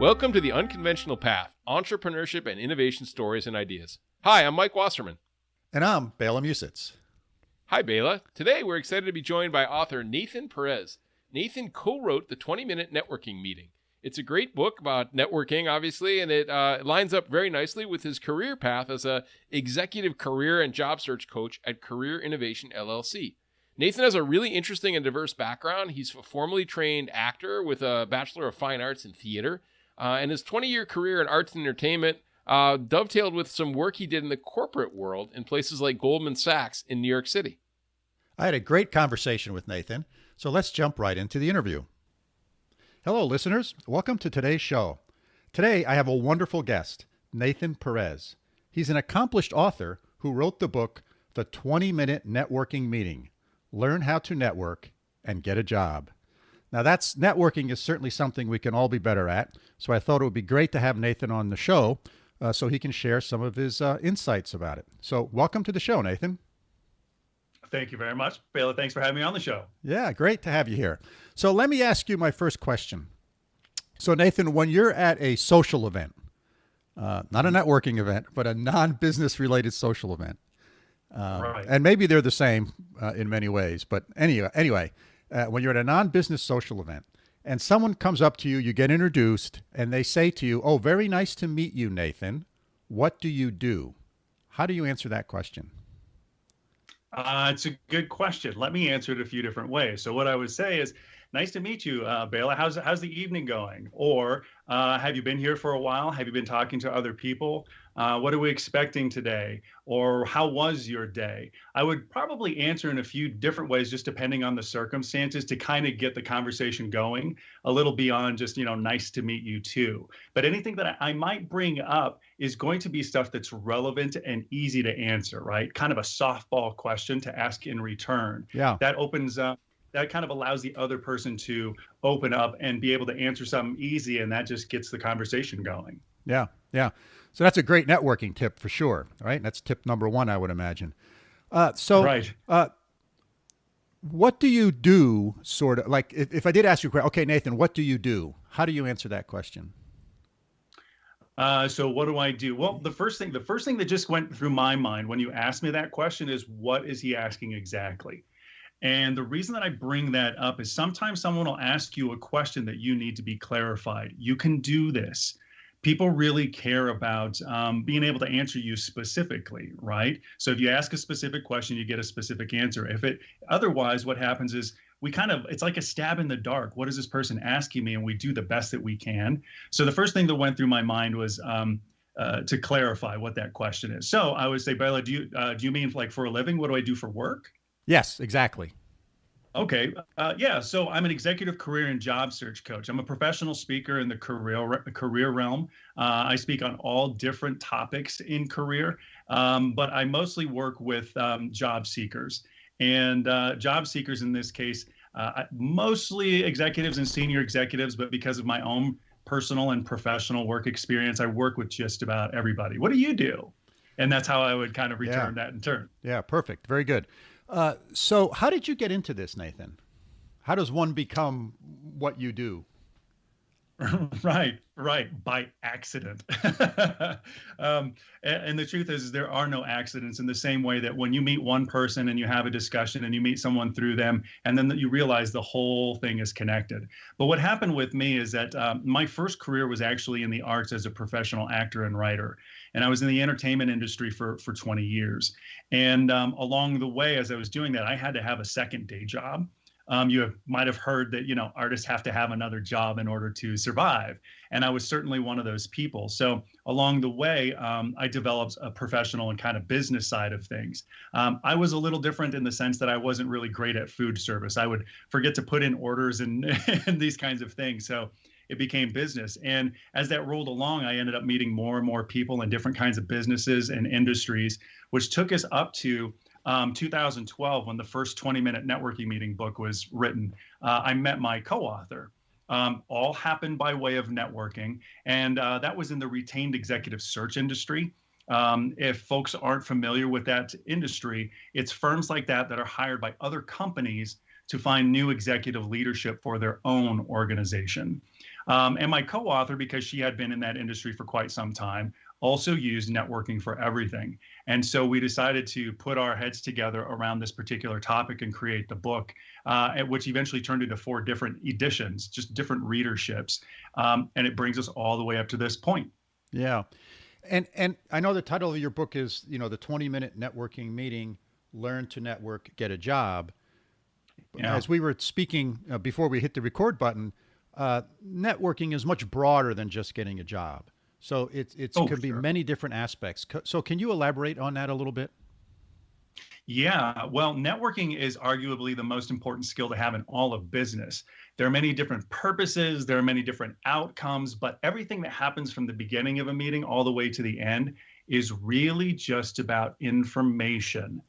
Welcome to the Unconventional Path, Entrepreneurship and Innovation Stories and Ideas. Hi, I'm Mike Wasserman. And I'm Bela and Mike. Hi, Bela. Today we're excited to be joined by author Nathan Perez. Nathan co-wrote the 20-Minute Networking Meeting. It's a great book about networking, obviously, and it lines up very nicely with his career path as an executive career and job search coach at Career Innovation, LLC. Nathan has a really interesting and diverse background. He's a formally trained actor with a Bachelor of Fine Arts in Theater, and his 20-year career in arts and entertainment dovetailed with some work he did in the corporate world in places like Goldman Sachs in New York City. I had a great conversation with Nathan, so let's jump right into the interview. Hello, listeners. Welcome to today's show. Today, I have a wonderful guest, Nathan Perez. He's an accomplished author who wrote the book, The 20-Minute Networking Meeting. Learn how to network and get a job. Now, networking is certainly something we can all be better at, so I thought it would be great to have Nathan on the show so he can share some of his insights about it. So welcome to the show, Nathan. Thank you very much, Bela. Thanks for having me on the show. Yeah, great to have you here. So let me ask you my first question. So Nathan, when you're at a social event, not a networking event, but a non-business related social event, Right. and maybe they're the same in many ways, but anyway, when you're at a non-business social event and someone comes up to you, you get introduced and they say to you, "Oh, very nice to meet you, Nathan. What do you do?" How do you answer that question? It's a good question. Let me answer it a few different ways. So what I would say is, nice to meet you, Bela. How's the evening going? Or have you been here for a while? Have you been talking to other people? What are we expecting today? Or how was your day? I would probably answer in a few different ways, just depending on the circumstances, to kind of get the conversation going a little beyond just, nice to meet you too. But anything that I might bring up is going to be stuff that's relevant and easy to answer, right? Kind of a softball question to ask in return. Yeah. That opens up. That kind of allows the other person to open up and be able to answer something easy, and that just gets the conversation going. Yeah. So that's a great networking tip for sure, right? That's tip number one, I would imagine. Right. What do you do, sort of, like if I did ask you a question, okay, Nathan, what do you do? How do you answer that question? So what do I do? Well, the first thing that just went through my mind when you asked me that question is, what is he asking exactly? And the reason that I bring that up is sometimes someone will ask you a question that you need to be clarified. You can do this. People really care about being able to answer you specifically, right? So if you ask a specific question, you get a specific answer. Otherwise, what happens is it's like a stab in the dark. What is this person asking me? And we do the best that we can. So the first thing that went through my mind was to clarify what that question is. So I would say, Bela, do you mean like for a living? What do I do for work? Yes, exactly. Okay. Yeah. So I'm an executive career and job search coach. I'm a professional speaker in the career realm. I speak on all different topics in career, but I mostly work with job seekers. And job seekers in this case, mostly executives and senior executives, but because of my own personal and professional work experience, I work with just about everybody. What do you do? And that's how I would kind of return that in turn. Yeah, perfect. Very good. So how did you get into this, Nathan? How does one become what you do? Right. By accident. And the truth is there are no accidents, in the same way that when you meet one person and you have a discussion and you meet someone through them, and then you realize the whole thing is connected. But what happened with me is that my first career was actually in the arts as a professional actor and writer. And I was in the entertainment industry for 20 years. And along the way, as I was doing that, I had to have a second day job. Might have heard that, artists have to have another job in order to survive. And I was certainly one of those people. So along the way, I developed a professional and kind of business side of things. I was a little different in the sense that I wasn't really great at food service. I would forget to put in orders and, and these kinds of things. So it became business. And as that rolled along, I ended up meeting more and more people in different kinds of businesses and industries, which took us up to 2012, when the first 20-minute networking meeting book was written. I met my co-author. All happened by way of networking. And that was in the retained executive search industry. If folks aren't familiar with that industry, it's firms like that are hired by other companies to find new executive leadership for their own organization. And my co-author, because she had been in that industry for quite some time, also used networking for everything. And so we decided to put our heads together around this particular topic and create the book, which eventually turned into 4 different editions, just different readerships. And it brings us all the way up to this point. Yeah. And I know the title of your book is, the 20-minute networking meeting, learn to network, get a job. Yeah. As we were speaking before we hit the record button, networking is much broader than just getting a job. So it could be many different aspects. So can you elaborate on that a little bit? Yeah, well, networking is arguably the most important skill to have in all of business. There are many different purposes, there are many different outcomes, but everything that happens from the beginning of a meeting all the way to the end is really just about information.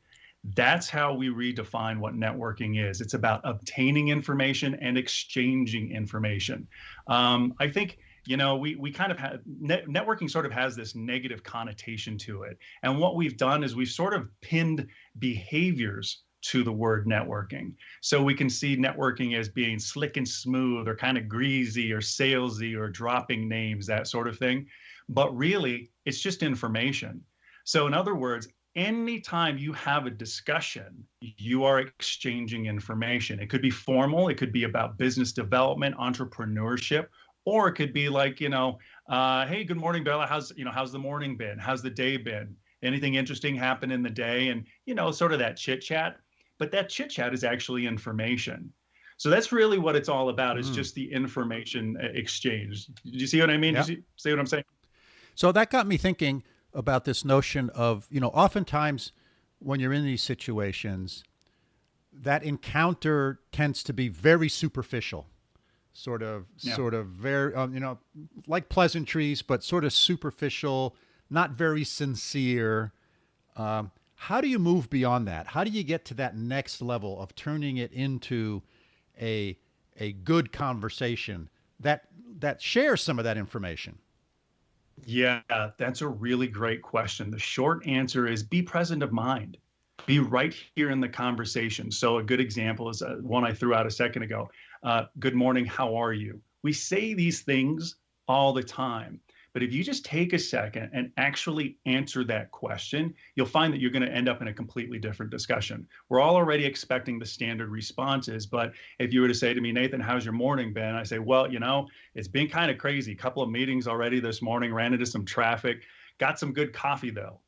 That's how we redefine what networking is. It's about obtaining information and exchanging information. I think we kind of have networking sort of has this negative connotation to it. And what we've done is we've sort of pinned behaviors to the word networking. So we can see networking as being slick and smooth or kind of greasy or salesy or dropping names, that sort of thing. But really, it's just information. So in other words, anytime you have a discussion, you are exchanging information. It could be formal, it could be about business development, entrepreneurship, or it could be like, hey, good morning, Bela. How's the morning been? How's the day been? Anything interesting happened in the day? And, sort of that chit chat. But that chit chat is actually information. So that's really what it's all about. It's just the information exchange. Did you see what I mean? Yeah. Did you see what I'm saying? So that got me thinking about this notion of, oftentimes when you're in these situations, that encounter tends to be very superficial. Sort of very, like pleasantries, but sort of superficial, not very sincere. How do you move beyond that? How do you get to that next level of turning it into a good conversation that shares some of that information? Yeah, that's a really great question. The short answer is be present of mind. Be right here in the conversation. So a good example is one I threw out a second ago. Good morning, how are you? We say these things all the time, but if you just take a second and actually answer that question, you'll find that you're going to end up in a completely different discussion. We're all already expecting the standard responses, but if you were to say to me, Nathan, how's your morning been? I say, well, it's been kind of crazy. A couple of meetings already this morning, ran into some traffic, got some good coffee though.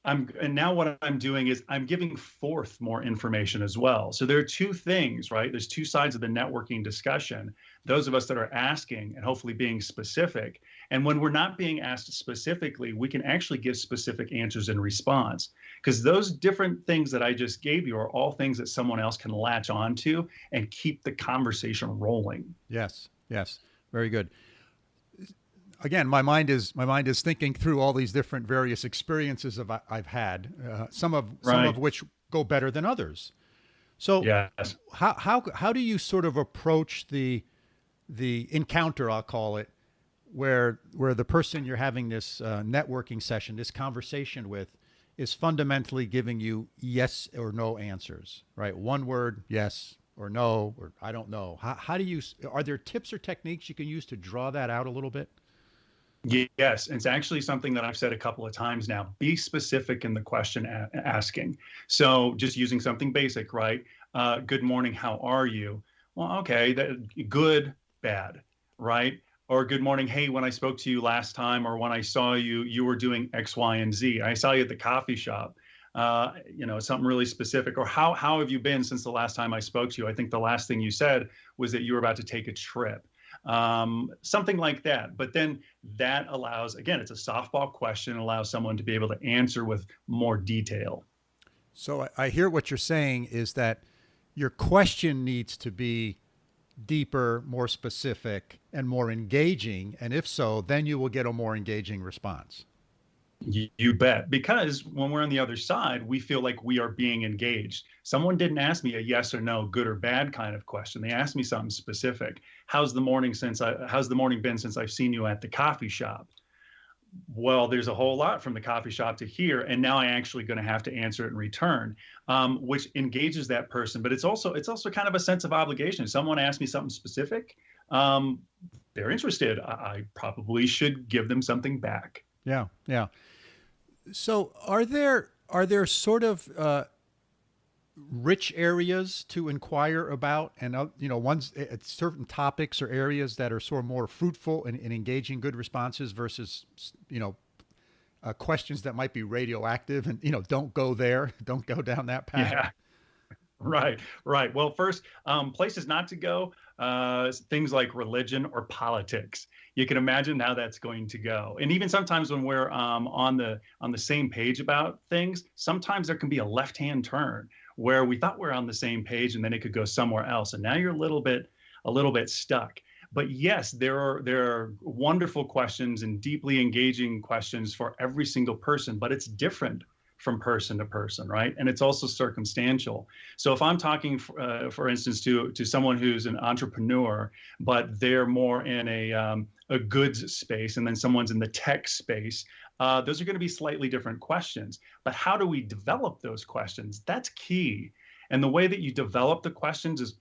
And now what I'm doing is I'm giving forth more information as well. So there are 2 things, right? There's 2 sides of the networking discussion. Those of us that are asking and hopefully being specific. And when we're not being asked specifically, we can actually give specific answers in response. Because those different things that I just gave you are all things that someone else can latch onto and keep the conversation rolling. Yes. Very good. Again, my mind is thinking through all these different various experiences I've had, some of which go better than others. So, yes. How do you sort of approach the encounter, I'll call it, where the person you're having this networking session, this conversation with, is fundamentally giving you yes or no answers, right? One word, yes or no, or I don't know. How do you? Are there tips or techniques you can use to draw that out a little bit? Yes, it's actually something that I've said a couple of times now. Be specific in the question asking. So just using something basic, right? Good morning, how are you? Well, okay, good, bad, right? Or good morning, hey, when I spoke to you last time or when I saw you, you were doing X, Y, and Z. I saw you at the coffee shop. Something really specific. Or how have you been since the last time I spoke to you? I think the last thing you said was that you were about to take a trip. Something like that. But then that allows, again, it's a softball question, allows someone to be able to answer with more detail. So I hear what you're saying is that your question needs to be deeper, more specific, and more engaging. And if so, then you will get a more engaging response. You bet. Because when we're on the other side, we feel like we are being engaged. Someone didn't ask me a yes or no, good or bad kind of question. They asked me something specific. How's the morning been since I've seen you at the coffee shop? Well, there's a whole lot from the coffee shop to here, and now I'm actually going to have to answer it in return, which engages that person. But it's also kind of a sense of obligation. Someone asks me something specific, um, they're interested. I probably should give them something back. Yeah, yeah. So are there sort of rich areas to inquire about, and ones at certain topics or areas that are sort of more fruitful in engaging good responses versus questions that might be radioactive and don't go there, don't go down that path. Yeah. Right, right. Well, first, places not to go, things like religion or politics. You can imagine how that's going to go. And even sometimes when we're on the same page about things, sometimes there can be a left-hand turn where we thought we're on the same page, and then it could go somewhere else. And now you're a little bit stuck. But yes, there are wonderful questions and deeply engaging questions for every single person, but it's different from person to person, right? And it's also circumstantial. So if I'm talking, for instance, to someone who's an entrepreneur, but they're more in a goods space, and then someone's in the tech space, those are going to be slightly different questions. But how do we develop those questions? That's key. And the way that you develop the questions is,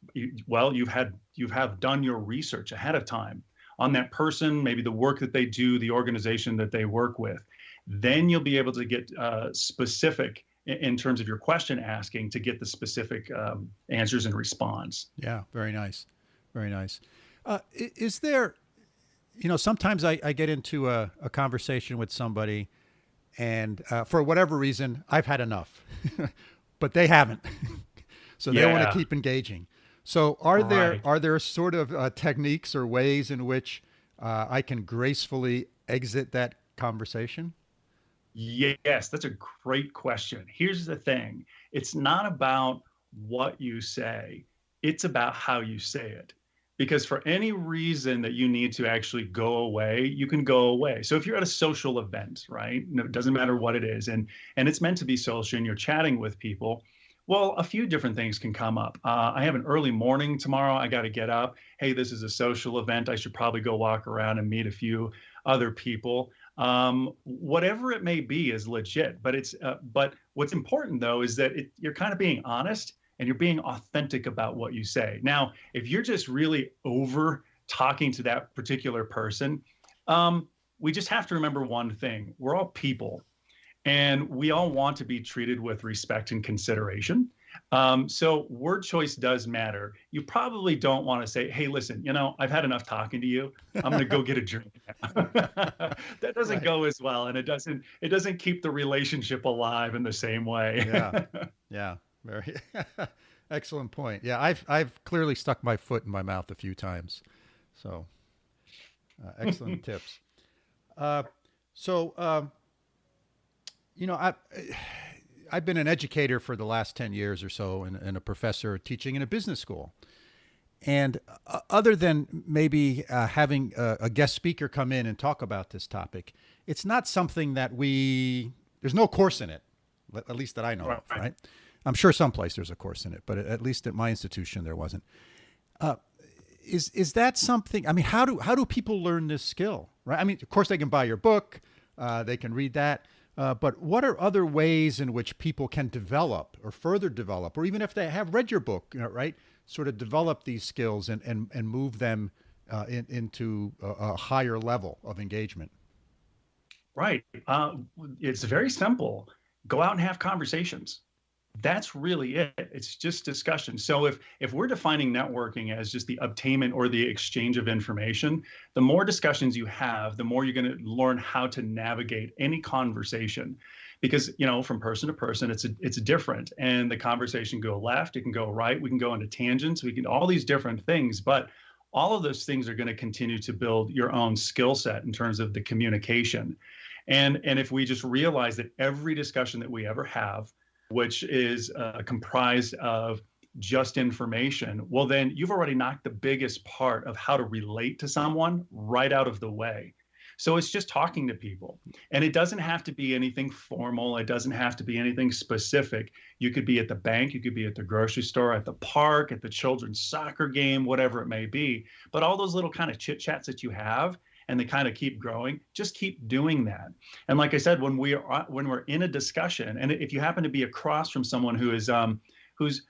well, you have done your research ahead of time on that person, maybe the work that they do, the organization that they work with. Then you'll be able to get specific in terms of your question asking to get the specific answers and response. Yeah, very nice. Very nice. Is there, sometimes I get into a conversation with somebody, and for whatever reason, I've had enough, but they haven't. So they want to keep engaging. So are there sort of techniques or ways in which I can gracefully exit that conversation? Yes, that's a great question. Here's the thing. It's not about what you say. It's about how you say it. Because for any reason that you need to actually go away, you can go away. So if you're at a social event, right? It doesn't matter what it is, and it's meant to be social, and you're chatting with people, well, a few different things can come up. I have an early morning tomorrow. I got to get up. Hey, this is a social event. I should probably go walk around and meet a few other people. Whatever it may be is legit. But what's important though is that you're kind of being honest and you're being authentic about what you say. Now, if you're just really over talking to that particular person, we just have to remember one thing: we're all people. And we all want to be treated with respect and consideration. So word choice does matter. You probably don't want to say, hey, listen, I've had enough talking to you. I'm going to go get a drink. That doesn't go as well. And it doesn't keep the relationship alive in the same way. Yeah. Yeah. Very excellent point. Yeah. I've clearly stuck my foot in my mouth a few times. So excellent tips. I've been an educator for the last 10 years or so, and a professor teaching in a business school. And other than maybe having a guest speaker come in and talk about this topic, it's not something that there's no course in it, at least that I know of, right? I'm sure someplace there's a course in it, but at least at my institution there wasn't. Is that something? I mean, how do people learn this skill, right? I mean, of course they can buy your book, they can read that. But what are other ways in which people can develop or further develop, or even if they have read your book, right, sort of develop these skills and move them into a higher level of engagement? Right. It's very simple. Go out and have conversations. That's really it. It's just discussion. So if we're defining networking as just the obtainment or the exchange of information, the more discussions you have, the more you're going to learn how to navigate any conversation. Because, from person to person, it's different. And the conversation can go left, it can go right, we can go into tangents, we can all these different things. But all of those things are going to continue to build your own skill set in terms of the communication. And if we just realize that every discussion that we ever have, which is comprised of just information, well, then you've already knocked the biggest part of how to relate to someone right out of the way. So it's just talking to people. And it doesn't have to be anything formal. It doesn't have to be anything specific. You could be at the bank, you could be at the grocery store, at the park, at the children's soccer game, whatever it may be. But all those little kind of chit chats that you have, and they kind of keep growing, just keep doing that. And like I said, when we're in a discussion, and if you happen to be across from someone who's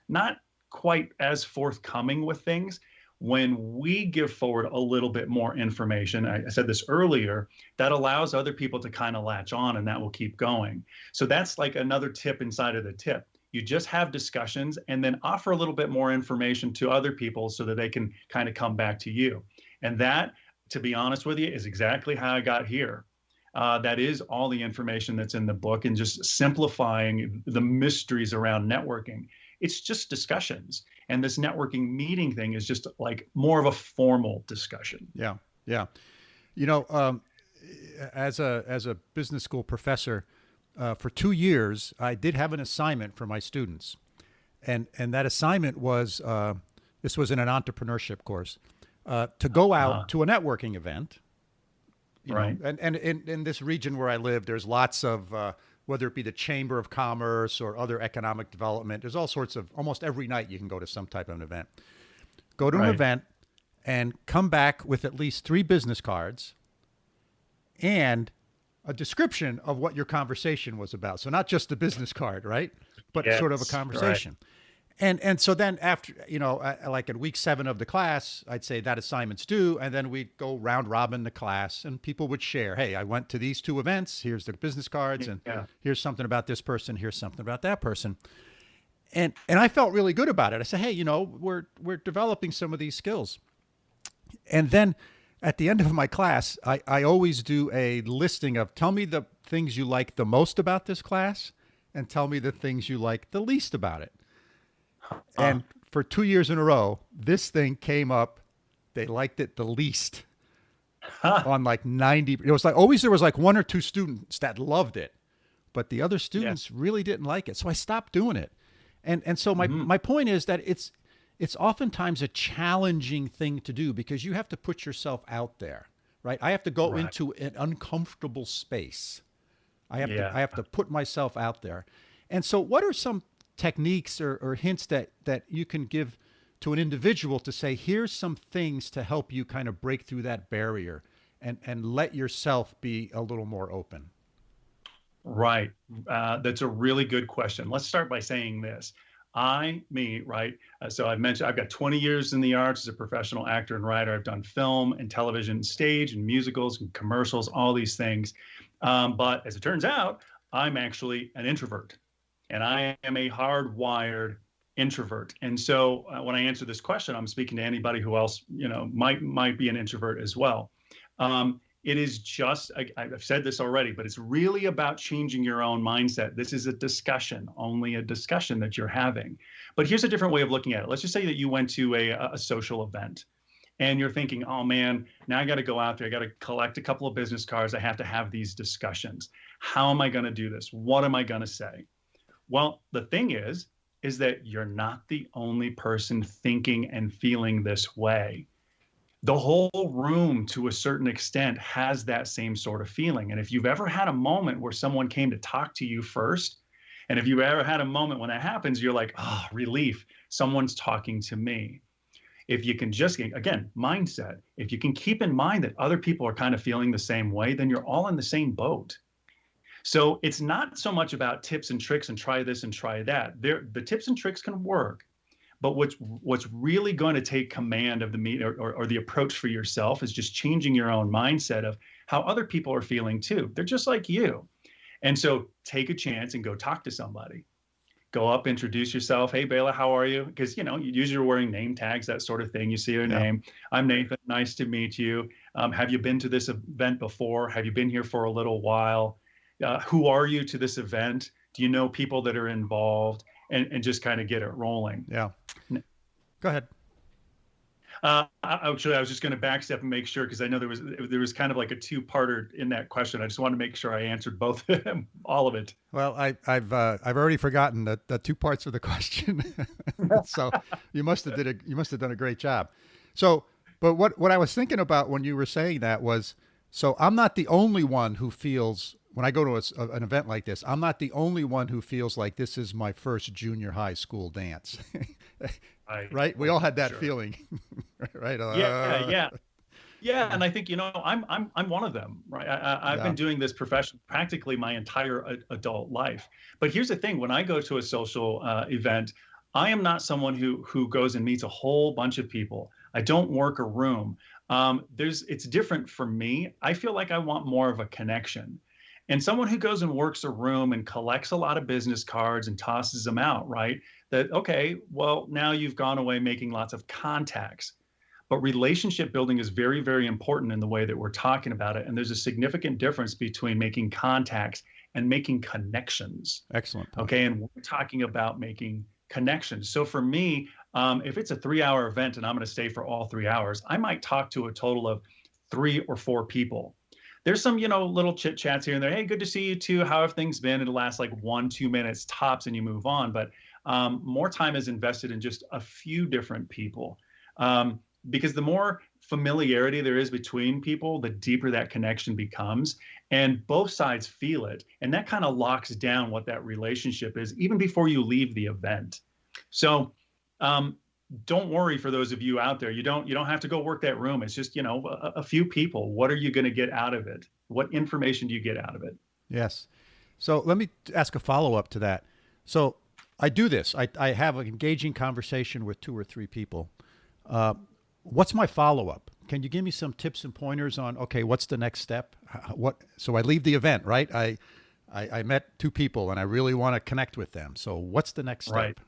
not quite as forthcoming with things, when we give forward a little bit more information, I said this earlier, that allows other people to kind of latch on, and that will keep going. So that's like another tip inside of the tip. You just have discussions and then offer a little bit more information to other people so that they can kind of come back to you. And that, to be honest with you, is exactly how I got here. That is all the information that's in the book, and just simplifying the mysteries around networking. It's just discussions. And this networking meeting thing is just like more of a formal discussion. Yeah. Yeah. You know, as a business school professor, for 2 years, I did have an assignment for my students. And that assignment was, this was in an entrepreneurship course, to go out to a networking event. You know, and in this region where I live, there's lots of, whether it be the Chamber of Commerce or other economic development, there's all sorts of, almost every night you can go to some type of an event. Go to an event and come back with at least 3 business cards and a description of what your conversation was about. So not just the business card, right? But sort of a conversation. Right. And so then after, you know, like in week 7 of the class, I'd say that assignment's due. And then we'd go round robin the class and people would share, hey, I went to these 2 events. Here's the business cards. And here's something about this person. Here's something about that person. And I felt really good about it. I said, hey, you know, we're developing some of these skills. And then at the end of my class, I always do a listing of, tell me the things you like the most about this class and tell me the things you like the least about it. And for 2 years in a row, this thing came up. They liked it the least on like 90. It was like always there was like 1 or 2 students that loved it, but the other students really didn't like it. So I stopped doing it. And so my point is that it's oftentimes a challenging thing to do because you have to put yourself out there, right? I have to go into an uncomfortable space. I have to put myself out there. And so what are some techniques or hints that you can give to an individual to say, here's some things to help you kind of break through that barrier and let yourself be a little more open? Right. That's a really good question. Let's start by saying this. So I've mentioned I've got 20 years in the arts as a professional actor and writer. I've done film and television, and stage and musicals and commercials, all these things. But as it turns out, I'm actually an introvert. And I am a hardwired introvert. And so when I answer this question, I'm speaking to anybody who else, you know, might be an introvert as well. It is just, I've said this already, but it's really about changing your own mindset. This is a discussion, only a discussion that you're having. But here's a different way of looking at it. Let's just say that you went to a social event and you're thinking, oh man, now I got to go out there. I got to collect a couple of business cards. I have to have these discussions. How am I going to do this? What am I going to say? Well, the thing is that you're not the only person thinking and feeling this way. The whole room, to a certain extent, has that same sort of feeling. And if you've ever had a moment where someone came to talk to you first, and if you've ever had a moment when that happens, you're like, oh, relief, someone's talking to me. If you can just, again, mindset, if you can keep in mind that other people are kind of feeling the same way, then you're all in the same boat. So it's not so much about tips and tricks and try this and try that. The tips and tricks can work, but what's really going to take command of the meet or the approach for yourself is just changing your own mindset of how other people are feeling too. They're just like you. And so take a chance and go talk to somebody. Go up, introduce yourself. Hey, Bela, how are you? Because, you know, you usually are wearing name tags, that sort of thing. You see your name. I'm Nathan. Nice to meet you. Have you been to this event before? Have you been here for a little while? Who are you to this event? Do you know people that are involved? And just kind of get it rolling. Yeah. Go ahead. Actually, I was just going to backstep and make sure, because I know there was kind of like a 2-parter in that question. I just want to make sure I answered both of them, all of it. Well, I've already forgotten the 2 parts of the question. So you must have done a great job. So, but what I was thinking about when you were saying that was, so I'm not the only one who feels, when I go to an event like this, I'm not the only one who feels like this is my first junior high school dance. Right? We all had that feeling, right? Yeah. Yeah, and I think I'm one of them, right? I've Yeah. been doing this profession practically my entire adult life. But here's the thing: when I go to a social event, I am not someone who goes and meets a whole bunch of people. I don't work a room. It's different for me. I feel like I want more of a connection. And someone who goes and works a room and collects a lot of business cards and tosses them out, right? That okay, well now you've gone away making lots of contacts. But relationship building is very, very important in the way that we're talking about it. And there's a significant difference between making contacts and making connections. Excellent point. Okay. And we're talking about making connections. So for me, if it's a 3 hour event and I'm going to stay for all 3 hours, I might talk to a total of 3 or 4 people. There's some, little chit chats here and there. Hey, good to see you too. How have things been? It'll last like 1-2 minutes tops and you move on. But more time is invested in just a few different people. Because the more familiarity there is between people, the deeper that connection becomes. And both sides feel it. And that kind of locks down what that relationship is, even before you leave the event. So don't worry for those of you out there. You don't have to go work that room. It's just, a few people. What are you going to get out of it? What information do you get out of it? Yes. So let me ask a follow-up to that. So I do this. I have an engaging conversation with 2 or 3 people. What's my follow-up? Can you give me some tips and pointers on, okay, what's the next step? So I leave the event, right? I met 2 people and I really want to connect with them. So what's the next step? Right.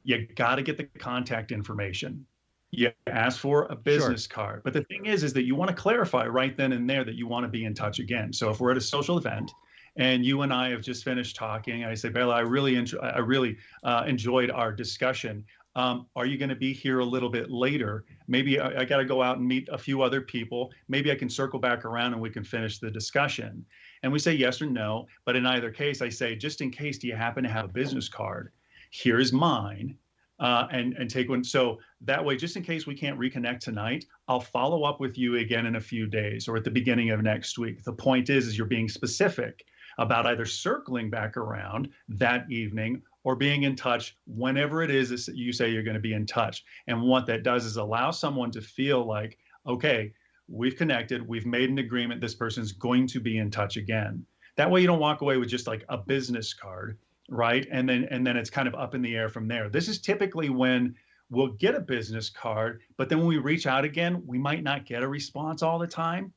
You got to get the contact information. You ask for a business card. But the thing is that you want to clarify right then and there that you want to be in touch again. So if we're at a social event and you and I have just finished talking, I say, Bela, I really enjoyed our discussion. Are you going to be here a little bit later? Maybe I got to go out and meet a few other people. Maybe I can circle back around and we can finish the discussion. And we say yes or no. But in either case, I say, just in case, do you happen to have a business card? Here's mine. And take one. So that way, just in case we can't reconnect tonight, I'll follow up with you again in a few days or at the beginning of next week. The point is you're being specific about either circling back around that evening or being in touch whenever it is that you say you're going to be in touch. And what that does is allow someone to feel like, okay, we've connected, we've made an agreement, this person's going to be in touch again. That way you don't walk away with just like a business card, right? And then it's kind of up in the air from there. This is typically when we'll get a business card, but then when we reach out again, we might not get a response all the time.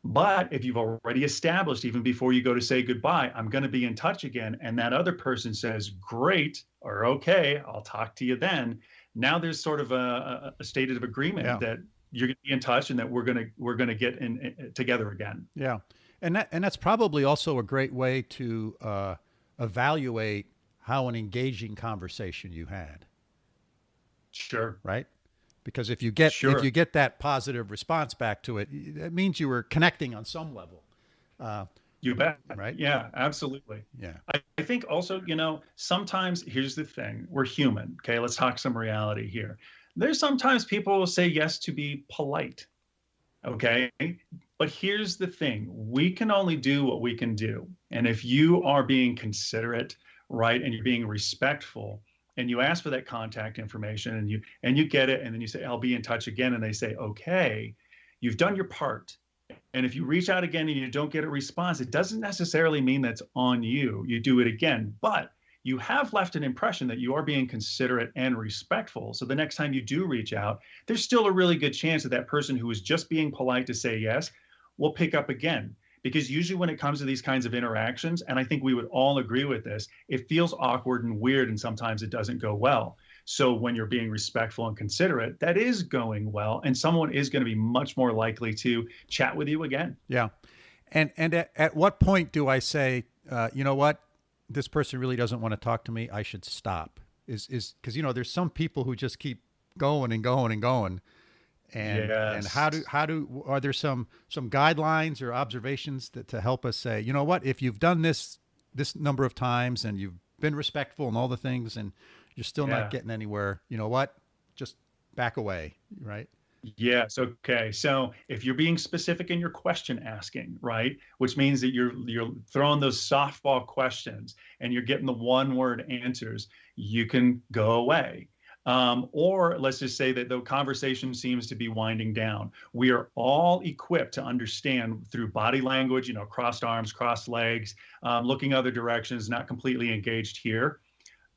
But if you've already established, even before you go to say goodbye, I'm going to be in touch again, and that other person says, great, or okay, I'll talk to you then. Now there's sort of a stated of agreement that you're going to be in touch and that we're going to get in together again. Yeah. And that's probably also a great way to evaluate how an engaging conversation you had. Sure. Right? Because if you get that positive response back to it, that means you were connecting on some level. You bet. Right? Yeah, absolutely. Yeah. I think also, sometimes here's the thing. We're human. Okay, let's talk some reality here. There's sometimes people will say yes to be polite. Okay. But here's the thing. We can only do what we can do. And if you are being considerate, right, and you're being respectful, and you ask for that contact information and you get it, and then you say, I'll be in touch again. And they say, okay, you've done your part. And if you reach out again and you don't get a response, it doesn't necessarily mean that's on you. You do it again, but you have left an impression that you are being considerate and respectful. So the next time you do reach out, there's still a really good chance that that person who is just being polite to say yes will pick up again. Because usually when it comes to these kinds of interactions, and I think we would all agree with this, it feels awkward and weird, and sometimes it doesn't go well. So when you're being respectful and considerate, that is going well, and someone is going to be much more likely to chat with you again. Yeah. And at what point do I say, you know what, this person really doesn't want to talk to me, I should stop? Is because, there's some people who just keep going and going and going. And are there some guidelines or observations to help us say, you know what, if you've done this number of times and you've been respectful and all the things and you're still not getting anywhere, you know what, just back away, right? Yes. Okay. So if you're being specific in your question asking, right, which means that you're throwing those softball questions and you're getting the one word answers, you can go away. Or let's just say that the conversation seems to be winding down. We are all equipped to understand through body language, crossed arms, crossed legs, looking other directions, not completely engaged here.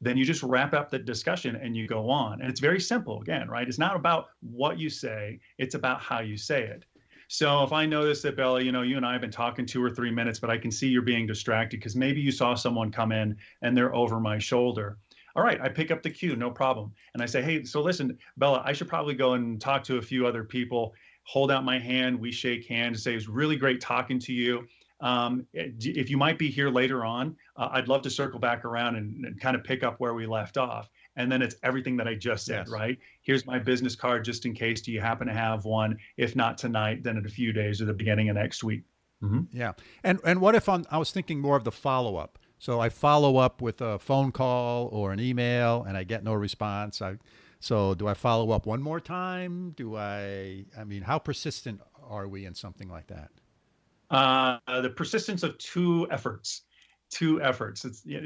Then you just wrap up the discussion and you go on. And it's very simple again, right? It's not about what you say, it's about how you say it. So if I notice that, Bela, you and I have been talking 2 or 3 minutes, but I can see you're being distracted because maybe you saw someone come in and they're over my shoulder. All right, I pick up the cue, no problem. And I say, hey, so listen, Bela, I should probably go and talk to a few other people, hold out my hand, we shake hands, say, it was really great talking to you. If you might be here later on, I'd love to circle back around and kind of pick up where we left off. And then it's everything that I just said, Yes. right? Here's my business card just in case. Do you happen to have one? If not tonight, then in a few days or the beginning of next week. Mm-hmm. Yeah. And what if I was thinking more of the follow-up? So I follow up with a phone call or an email and I get no response. So do I follow up one more time? I mean, how persistent are we in something like that? The persistence of two efforts.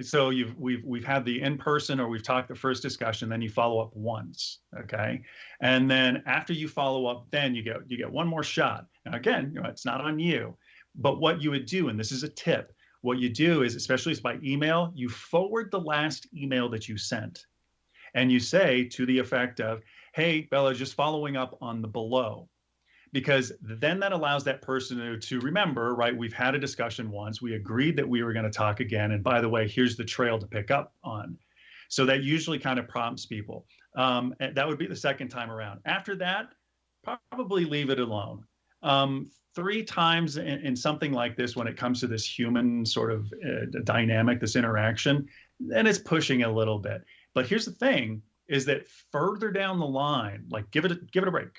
So we've had the in-person, or we've talked the first discussion, then you follow up once, okay? And then after you follow up, then you get one more shot. Now again, it's not on you, but what you would do, and this is a tip, what you do is, especially by email, you forward the last email that you sent, and you say to the effect of, hey, Bela, just following up on the below. Because then that allows that person to remember, right? We've had a discussion once. We agreed that we were going to talk again. And by the way, here's the trail to pick up on. So that usually kind of prompts people. And that would be the second time around. After that, probably leave it alone. 3 times in something like this, when it comes to this human sort of dynamic, this interaction, then it's pushing a little bit. But here's the thing, is that further down the line, like give it a break.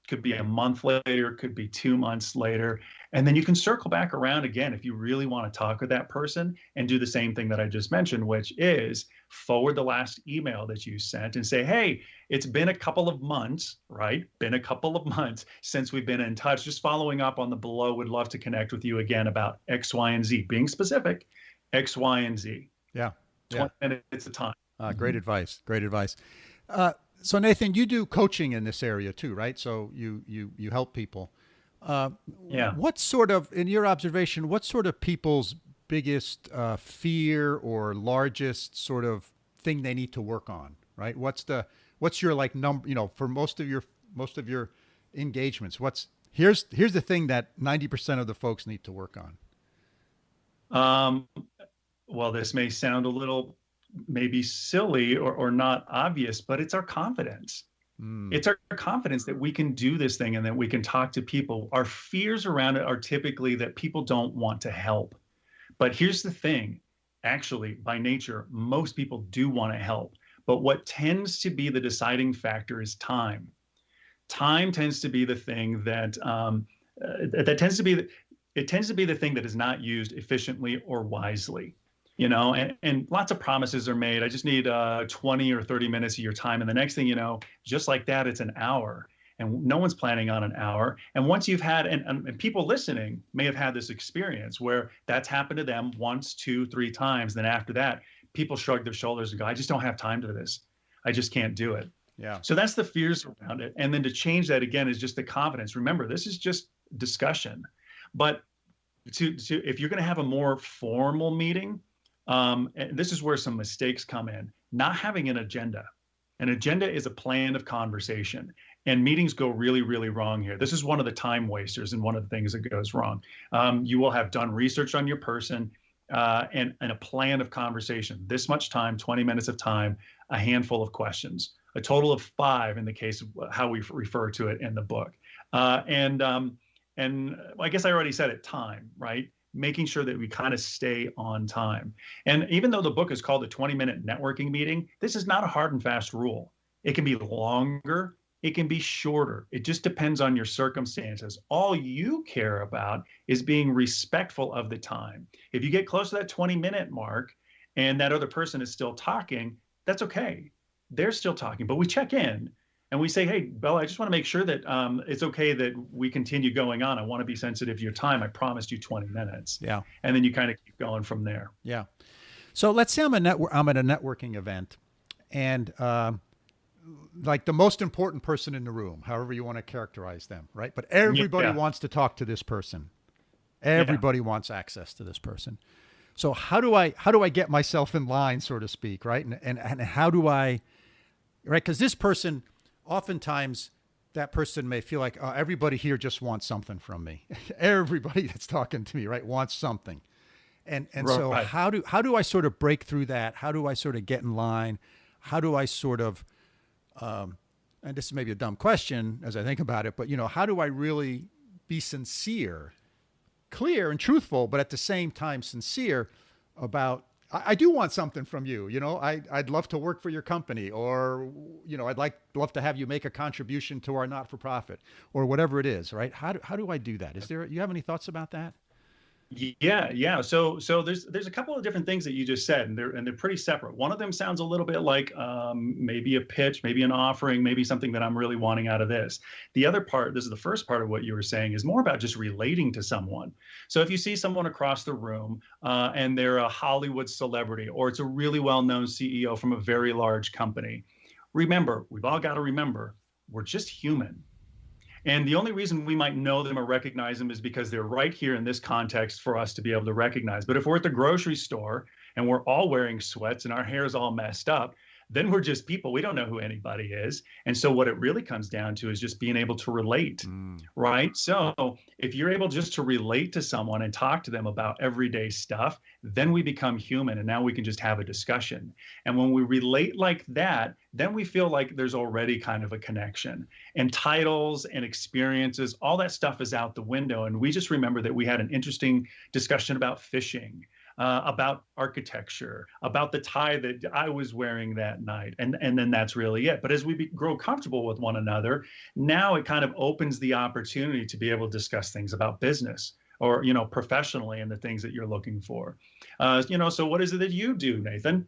Could be a month later, could be 2 months later. And then you can circle back around again if you really want to talk with that person and do the same thing that I just mentioned, which is forward the last email that you sent and say, hey, it's been a couple of months, right? Been a couple of months since we've been in touch. Just following up on the below, would love to connect with you again about X, Y, and Z. Being specific, X, Y, and Z. Yeah. 20 minutes of time. Great advice. Great advice. So Nathan, you do coaching in this area too, right? So you help people. Yeah. What sort of, in your observation, what sort of people's biggest fear or largest sort of thing they need to work on, right? What's your like number, for most of your engagements, here's the thing that 90% of the folks need to work on? Well, this may sound a little maybe silly or not obvious, but it's our confidence. It's our confidence that we can do this thing and that we can talk to people. Our fears around it are typically that people don't want to help. But here's the thing, actually, by nature, most people do want to help. But what tends to be the deciding factor is time. Time tends to be the thing that tends to be the thing that is not used efficiently or wisely. And lots of promises are made. I just need 20 or 30 minutes of your time. And the next thing you know, just like that, it's an hour. And no one's planning on an hour. And once you've had, and people listening may have had this experience where that's happened to them once, 2, 3 times. Then after that, people shrug their shoulders and go, I just don't have time for this. I just can't do it. Yeah. So that's the fears around it. And then to change that again is just the confidence. Remember, this is just discussion. But if you're going to have a more formal meeting, and this is where some mistakes come in, not having an agenda. An agenda is a plan of conversation, and meetings go really, really wrong here. This is one of the time wasters and one of the things that goes wrong. You will have done research on your person and a plan of conversation. This much time, 20 minutes of time, a handful of questions, a total of 5 in the case of how we refer to it in the book. And I guess I already said it, time, right? Making sure that we kind of stay on time. And even though the book is called the 20-minute networking meeting, this is not a hard and fast rule. It can be longer, it can be shorter. It just depends on your circumstances. All you care about is being respectful of the time. If you get close to that 20-minute mark and that other person is still talking, that's okay. They're still talking, but we check in. And we say, hey, Bela, I just want to make sure that it's okay that we continue going on. I want to be sensitive to your time. I promised you 20 minutes. Yeah. And then you kind of keep going from there. Yeah. So let's say I'm at a networking event, and like the most important person in the room, however you want to characterize them, right? But everybody wants to talk to this person. Everybody wants access to this person. So how do I get myself in line, so to speak, right? And how do I, right? Because this person, oftentimes that person may feel like, oh, everybody here just wants something from me. Everybody that's talking to me, right, wants something. And so how do I sort of break through that? How do I sort of get in line? How do I sort of, and this is maybe a dumb question as I think about it, but how do I really be sincere, clear and truthful, but at the same time sincere about, I do want something from you. I'd love to work for your company, or, I'd love to have you make a contribution to our not-for-profit, or whatever it is, right? How do I do that? You have any thoughts about that? Yeah. So there's a couple of different things that you just said, and they're pretty separate. One of them sounds a little bit like maybe a pitch, maybe an offering, maybe something that I'm really wanting out of this. The other part, this is the first part of what you were saying, is more about just relating to someone. So if you see someone across the room and they're a Hollywood celebrity, or it's a really well-known CEO from a very large company, remember, we've all got to remember, we're just human. And the only reason we might know them or recognize them is because they're right here in this context for us to be able to recognize. But if we're at the grocery store and we're all wearing sweats and our hair is all messed up, then we're just people. We don't know who anybody is. And so what it really comes down to is just being able to relate, right? So if you're able just to relate to someone and talk to them about everyday stuff, then we become human, and now we can just have a discussion. And when we relate like that, then we feel like there's already kind of a connection. And titles and experiences, all that stuff is out the window. And we just remember that we had an interesting discussion about fishing, about architecture, about the tie that I was wearing that night. And then that's really it. But as we grow comfortable with one another, now it kind of opens the opportunity to be able to discuss things about business, or, professionally, and the things that you're looking for. So what is it that you do, Nathan?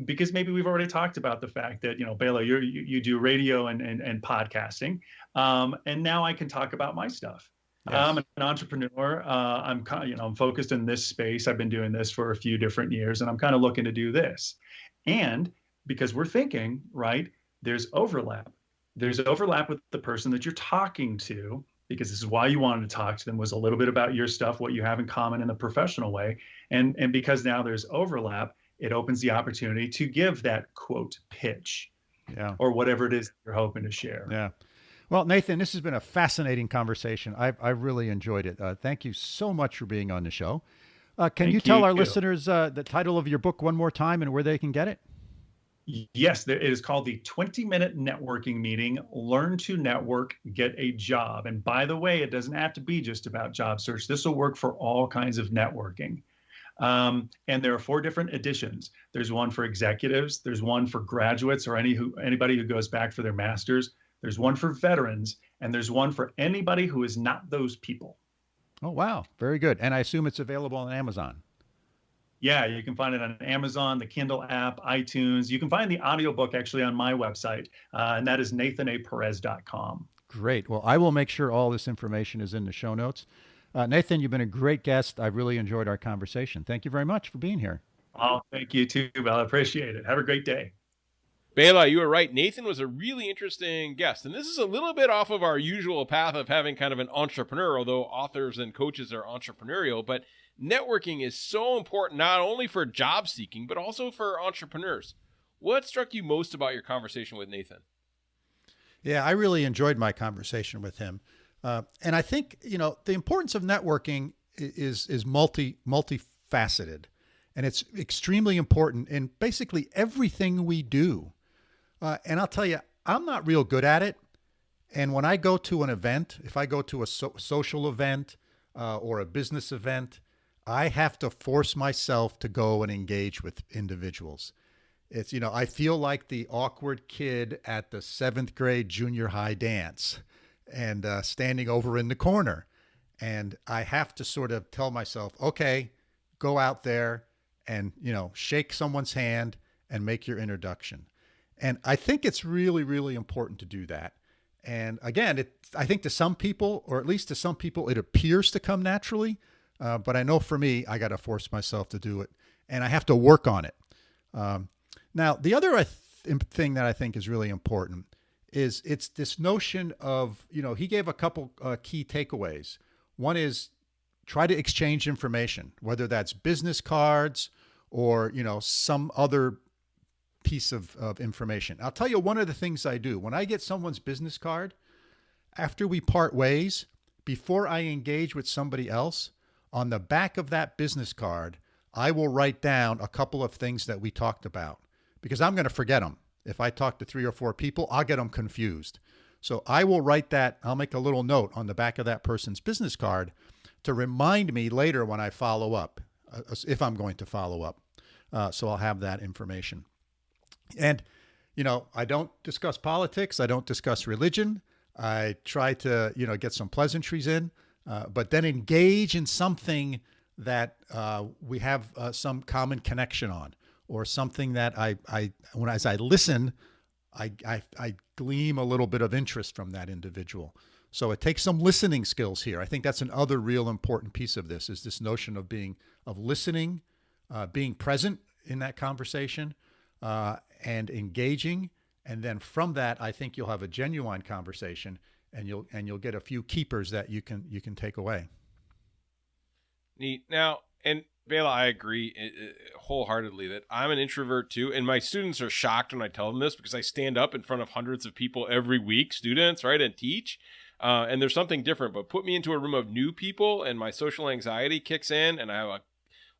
Because maybe we've already talked about the fact that, Bela, you do radio and podcasting. And now I can talk about my stuff. Yes. I'm an entrepreneur. I'm focused in this space. I've been doing this for a few different years, and I'm kind of looking to do this. And because we're thinking, right, there's overlap. There's overlap with the person that you're talking to, because this is why you wanted to talk to them, was a little bit about your stuff, what you have in common in the professional way. And because now there's overlap, it opens the opportunity to give that quote pitch, or whatever it is you're hoping to share. Yeah. Well, Nathan, this has been a fascinating conversation. I've really enjoyed it. Thank you so much for being on the show. Can you tell our listeners the title of your book one more time and where they can get it? Yes, it is called the 20-Minute Networking Meeting, Learn to Network, Get a Job. And by the way, it doesn't have to be just about job search. This will work for all kinds of networking. And there are 4 different editions. There's one for executives. There's one for graduates, or anybody who goes back for their master's. There's one for veterans, and there's one for anybody who is not those people. Oh, wow. Very good. And I assume it's available on Amazon. Yeah, you can find it on Amazon, the Kindle app, iTunes. You can find the audiobook actually on my website, and that is nathanaperez.com. Great. Well, I will make sure all this information is in the show notes. Nathan, you've been a great guest. I really enjoyed our conversation. Thank you very much for being here. Oh, thank you too, Bela. I appreciate it. Have a great day. Bela, you were right. Nathan was a really interesting guest. And this is a little bit off of our usual path of having kind of an entrepreneur, although authors and coaches are entrepreneurial. But networking is so important, not only for job seeking, but also for entrepreneurs. What struck you most about your conversation with Nathan? Yeah, I really enjoyed my conversation with him. And I think, the importance of networking is multifaceted. And it's extremely important in basically everything we do. And I'll tell you, I'm not real good at it. And when I go to an event, if I go to a social event or a business event, I have to force myself to go and engage with individuals. It's, I feel like the awkward kid at the 7th grade junior high dance and standing over in the corner. And I have to sort of tell myself, okay, go out there and, shake someone's hand and make your introduction. And I think it's really, really important to do that. And again, I think to some people, or at least to some people, it appears to come naturally. But I know for me, I got to force myself to do it, and I have to work on it. Now, the other thing that I think is really important is it's this notion of, he gave a couple key takeaways. One is try to exchange information, whether that's business cards or, some other piece of information. I'll tell you one of the things I do. When I get someone's business card, after we part ways, before I engage with somebody else, on the back of that business card, I will write down a couple of things that we talked about because I'm going to forget them. If I talk to 3 or 4 people, I'll get them confused. So I will write that. I'll make a little note on the back of that person's business card to remind me later when I follow up, if I'm going to follow up. So I'll have that information. And, I don't discuss politics. I don't discuss religion. I try to, get some pleasantries in, but then engage in something that we have some common connection on, or something that as I listen, I glean a little bit of interest from that individual. So it takes some listening skills here. I think that's another real important piece of this, is this notion of listening, being present in that conversation, and engaging. And then from that, I think you'll have a genuine conversation, and you'll get a few keepers that you can take away. Neat. Now, and Bela, I agree wholeheartedly that I'm an introvert too, and my students are shocked when I tell them this because I stand up in front of hundreds of people every week, students, right, and teach. And there's something different, but put me into a room of new people and my social anxiety kicks in and I have a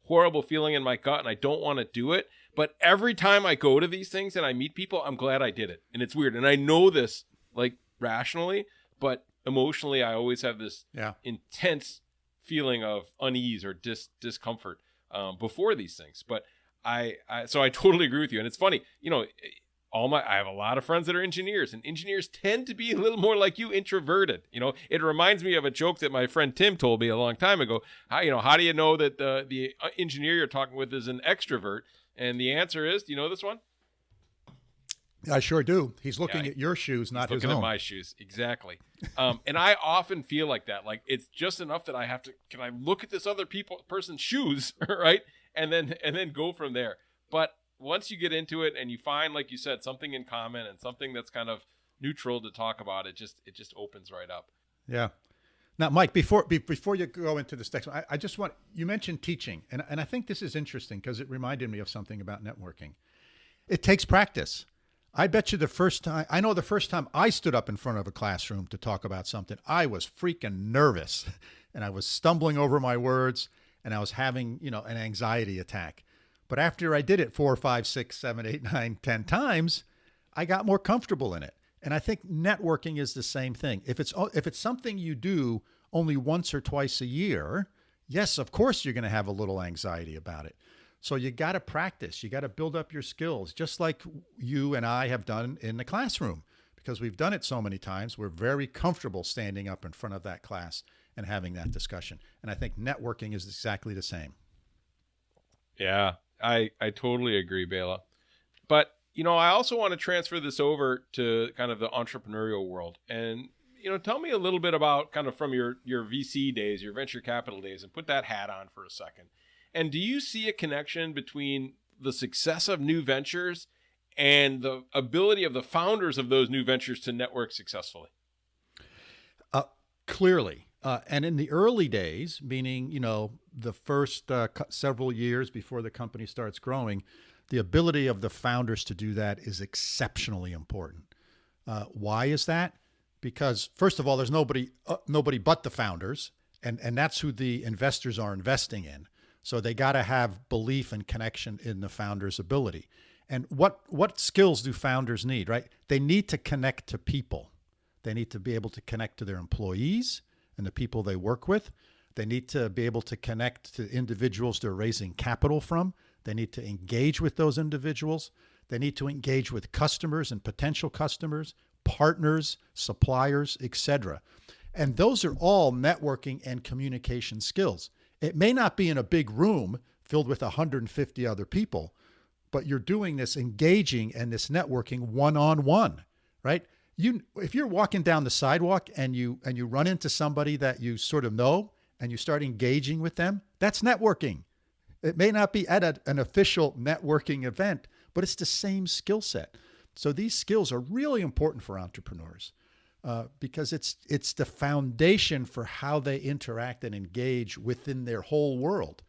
horrible feeling in my gut and I don't want to do it. But every time I go to these things and I meet people, I'm glad I did it. And it's weird. And I know this like rationally, but emotionally, I always have this intense feeling of unease or discomfort before these things. But so I totally agree with you. And it's funny, I have a lot of friends that are engineers, and engineers tend to be a little more like you, introverted. It reminds me of a joke that my friend Tim told me a long time ago. How do you know that the engineer you're talking with is an extrovert? And the answer is, do you know this one? I sure do. He's looking at your shoes, not his own. Looking at my shoes, exactly. And I often feel like that. Like it's just enough that I have to. Can I look at this other person's shoes, right? And then go from there. But once you get into it and you find, like you said, something in common and something that's kind of neutral to talk about, it just opens right up. Yeah. Now, Mike, before you go into this next one, I just want, you mentioned teaching, and I think this is interesting because it reminded me of something about networking. It takes practice. I bet you the first time I stood up in front of a classroom to talk about something, I was freaking nervous and I was stumbling over my words and I was having, an anxiety attack. But after I did it 4, 5, 6, 7, 8, 9, 10 times, I got more comfortable in it. And I think networking is the same thing. If it's something you do only once or twice a year, yes, of course you're going to have a little anxiety about it. So you got to practice. You got to build up your skills, just like you and I have done in the classroom. Because we've done it so many times, we're very comfortable standing up in front of that class and having that discussion. And I think networking is exactly the same. Yeah, I totally agree, Bela. But I also want to transfer this over to kind of the entrepreneurial world. And, tell me a little bit about kind of from your VC days, your venture capital days, and put that hat on for a second. And do you see a connection between the success of new ventures and the ability of the founders of those new ventures to network successfully? Clearly. And in the early days, meaning, the first several years before the company starts growing, the ability of the founders to do that is exceptionally important. Why is that? Because first of all, there's nobody but the founders, and that's who the investors are investing in. So they got to have belief and connection in the founder's ability. And what skills do founders need, right? They need to connect to people. They need to be able to connect to their employees and the people they work with. They need to be able to connect to individuals they're raising capital from. They need to engage with those individuals. They need to engage with customers and potential customers, partners, suppliers, etc. And those are all networking and communication skills. It may not be in a big room filled with 150 other people, but you're doing this engaging and this networking one-on-one, right? If you're walking down the sidewalk and you run into somebody that you sort of know and you start engaging with them, that's networking. It may not be at an official networking event, but it's the same skill set. So these skills are really important for entrepreneurs because it's the foundation for how they interact and engage within their whole world.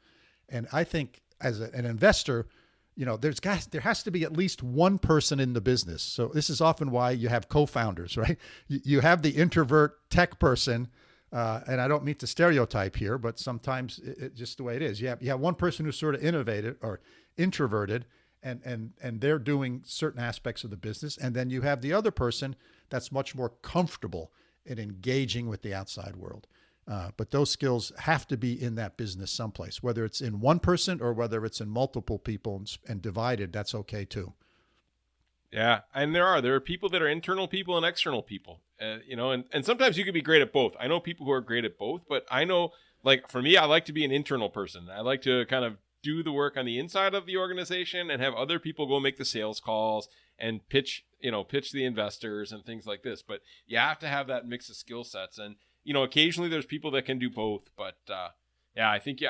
And I think as an investor, there has to be at least one person in the business. So this is often why you have co-founders, right? You have the introvert tech person, and I don't mean to stereotype here, but sometimes it's just the way it is. You have one person who's sort of innovative or introverted, and they're doing certain aspects of the business, and then you have the other person that's much more comfortable in engaging with the outside world. But those skills have to be in that business someplace, whether it's in one person or whether it's in multiple people and divided, that's okay too. Yeah. And there are people that are internal people and external people, and sometimes you can be great at both. I know people who are great at both, but I know, like, for me, I like to be an internal person. I like to kind of do the work on the inside of the organization and have other people go make the sales calls and pitch the investors and things like this. But you have to have that mix of skill sets. And occasionally there's people that can do both, but I think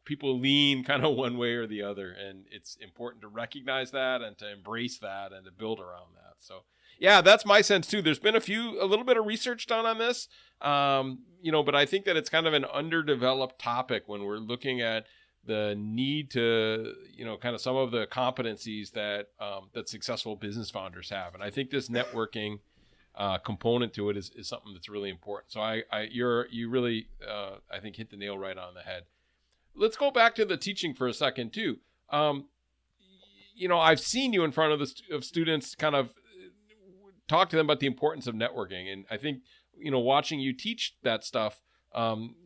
people lean kind of one way or the other, and it's important to recognize that and to embrace that and to build around that. So yeah, that's my sense too. There's been a little bit of research done on this, but I think that it's kind of an underdeveloped topic when we're looking at the need to, kind of some of the competencies that successful business founders have. And I think this networking component to it is something that's really important. So you really, I think, hit the nail right on the head. Let's go back to the teaching for a second too. I've seen you in front of students kind of talk to them about the importance of networking. And I think, watching you teach that stuff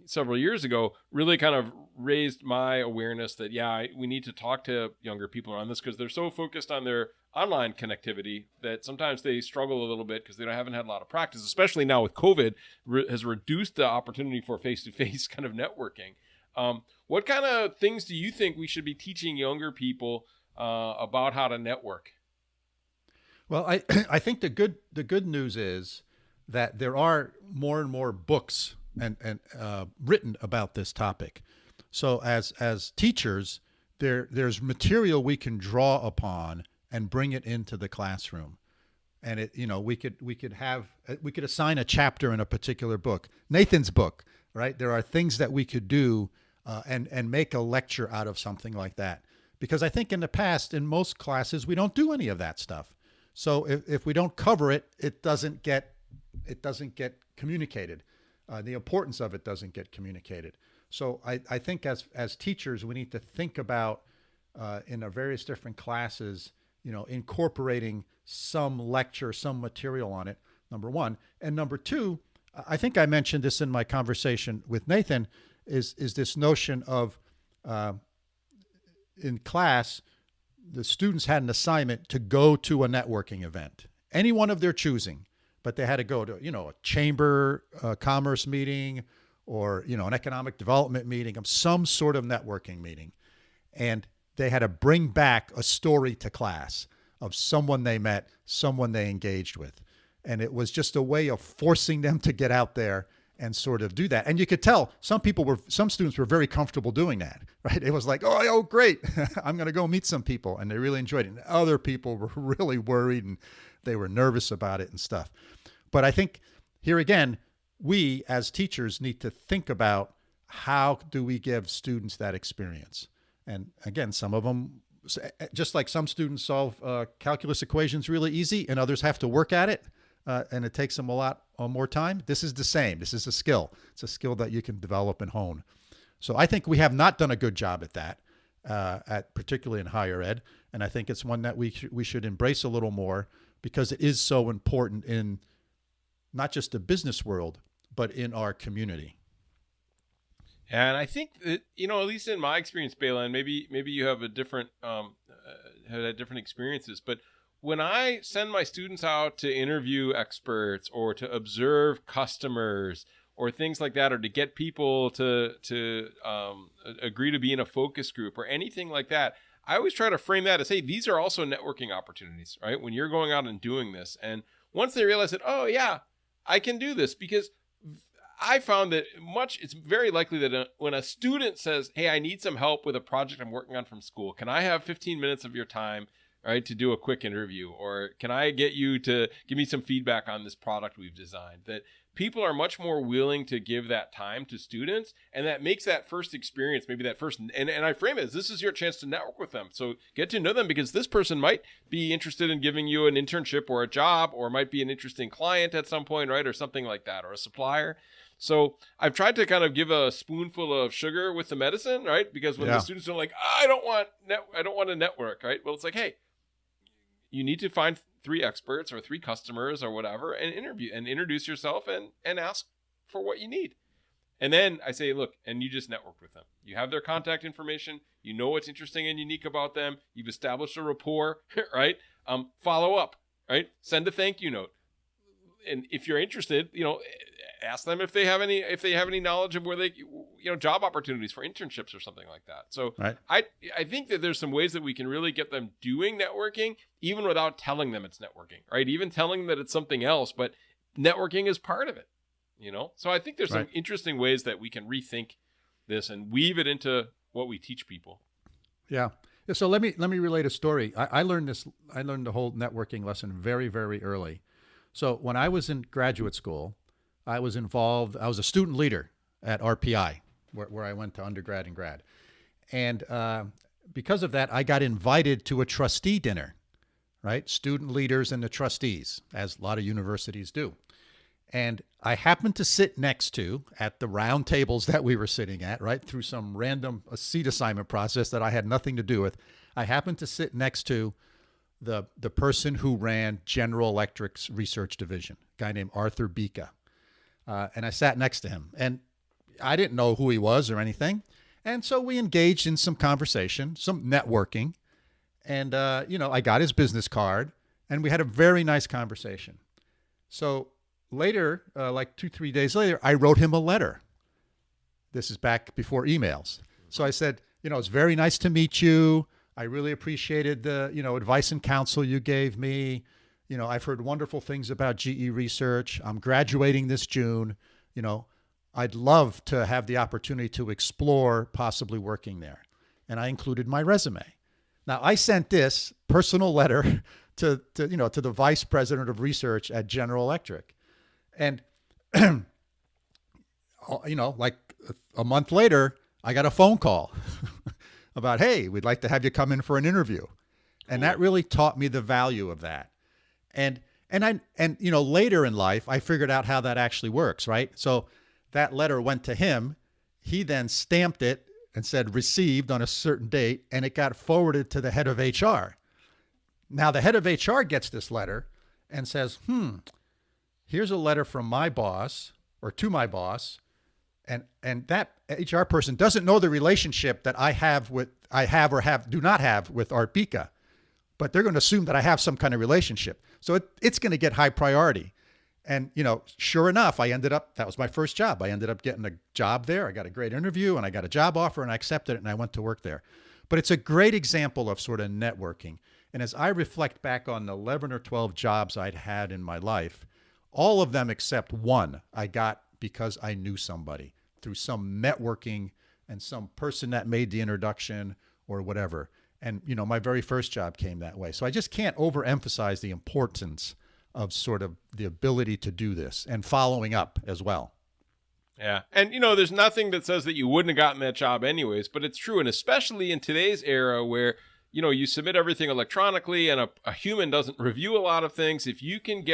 several years ago really kind of raised my awareness that, we need to talk to younger people around this because they're so focused on their online connectivity that sometimes they struggle a little bit because they haven't had a lot of practice, especially now with COVID has reduced the opportunity for face-to-face kind of networking. What kind of things do you think we should be teaching younger people about how to network? Well, I think the good news is that there are more and more books and written about this topic. So as teachers, there's material we can draw upon and bring it into the classroom. And we could assign a chapter in a particular book, Nathan's book, right? There are things that we could do and make a lecture out of something like that. Because I think in the past, in most classes, we don't do any of that stuff. So if we don't cover it, it doesn't get communicated. The importance of it doesn't get communicated. So I think as teachers, we need to think about in our various different classes, incorporating some lecture, some material on it, number one. And number two, I think I mentioned this in my conversation with Nathan, is this notion of in class, the students had an assignment to go to a networking event, any one of their choosing, but they had to go to, a chamber commerce meeting or, an economic development meeting, of some sort of networking meeting. And they had to bring back a story to class of someone they met, someone they engaged with. And it was just a way of forcing them to get out there and sort of do that. And you could tell some students were very comfortable doing that, right? It was like, oh, great. I'm going to go meet some people. And they really enjoyed it. And other people were really worried and they were nervous about it and stuff. But I think here again, we as teachers need to think about how do we give students that experience? And again, some of them, just like some students solve calculus equations really easy and others have to work at it and it takes them a lot more time. This is the same. This is a skill. It's a skill that you can develop and hone. So I think we have not done a good job at that, particularly in higher ed. And I think it's one that we should embrace a little more because it is so important in not just the business world, but in our community. And I think that, at least in my experience, Bela, and maybe you have different experiences, but when I send my students out to interview experts or to observe customers or things like that, or to get people to agree to be in a focus group or anything like that, I always try to frame that as, hey, these are also networking opportunities, right? When you're going out and doing this. And once they realize that, oh yeah, I can do this, because I found that it's very likely that when a student says, hey, I need some help with a project I'm working on from school, can I have 15 minutes of your time right, to do a quick interview? Or can I get you to give me some feedback on this product we've designed? That people are much more willing to give that time to students, and that makes that first experience, maybe that first, and I frame it as this is your chance to network with them. So get to know them, because this person might be interested in giving you an internship or a job, or might be an interesting client at some point, right? Or something like that, or a supplier. So I've tried to kind of give a spoonful of sugar with the medicine, right? Because when the students are like, I don't want to network, right? Well, it's like, hey, you need to find 3 experts or 3 customers or whatever, and interview and introduce yourself and ask for what you need. And then I say, look, and you just network with them. You have their contact information. You know what's interesting and unique about them. You've established a rapport, right? Follow up, right? Send a thank you note. And if you're interested, ask them if they have any knowledge of where they, job opportunities for internships or something like that. So right. I think that there's some ways that we can really get them doing networking, even without telling them it's networking, right? Even telling them that it's something else, but networking is part of it, So I think there's some interesting ways that we can rethink this and weave it into what we teach people. Yeah. So let me relate a story. I learned the whole networking lesson very, very early. So when I was in graduate school, I was a student leader at RPI, where I went to undergrad and grad. And because of that, I got invited to a trustee dinner, right? Student leaders and the trustees, as a lot of universities do. And I happened to sit next to, at the round tables that we were sitting at, right, through some random seat assignment process that I had nothing to do with, I happened to sit next to the person who ran General Electric's research division, a guy named Arthur Bika. And I sat next to him, and I didn't know who he was or anything. And so we engaged in some conversation, some networking, and, I got his business card, and we had a very nice conversation. So later, like 2-3 days later, I wrote him a letter. This is back before emails. So I said, it's very nice to meet you. I really appreciated the, advice and counsel you gave me. I've heard wonderful things about GE Research. I'm graduating this June. I'd love to have the opportunity to explore possibly working there. And I included my resume. Now, I sent this personal letter to the vice president of research at General Electric. And, like a month later, I got a phone call about, hey, we'd like to have you come in for an interview. And that really taught me the value of that. And later in life, I figured out how that actually works, right? So that letter went to him. He then stamped it and said received on a certain date, and it got forwarded to the head of HR. Now the head of HR gets this letter and says, here's a letter from my boss or to my boss. And that HR person doesn't know the relationship that I do not have with Art Bika, but they're going to assume that I have some kind of relationship. So it's going to get high priority. And, sure enough, that was my first job. I ended up getting a job there. I got a great interview and I got a job offer and I accepted it and I went to work there. But it's a great example of sort of networking. And as I reflect back on the 11 or 12 jobs I'd had in my life, all of them except one I got because I knew somebody through some networking and some person that made the introduction or whatever. And, my very first job came that way. So I just can't overemphasize the importance of sort of the ability to do this and following up as well. Yeah. And, there's nothing that says that you wouldn't have gotten that job anyways, but it's true. And especially in today's era where, you submit everything electronically and a human doesn't review a lot of things. If you can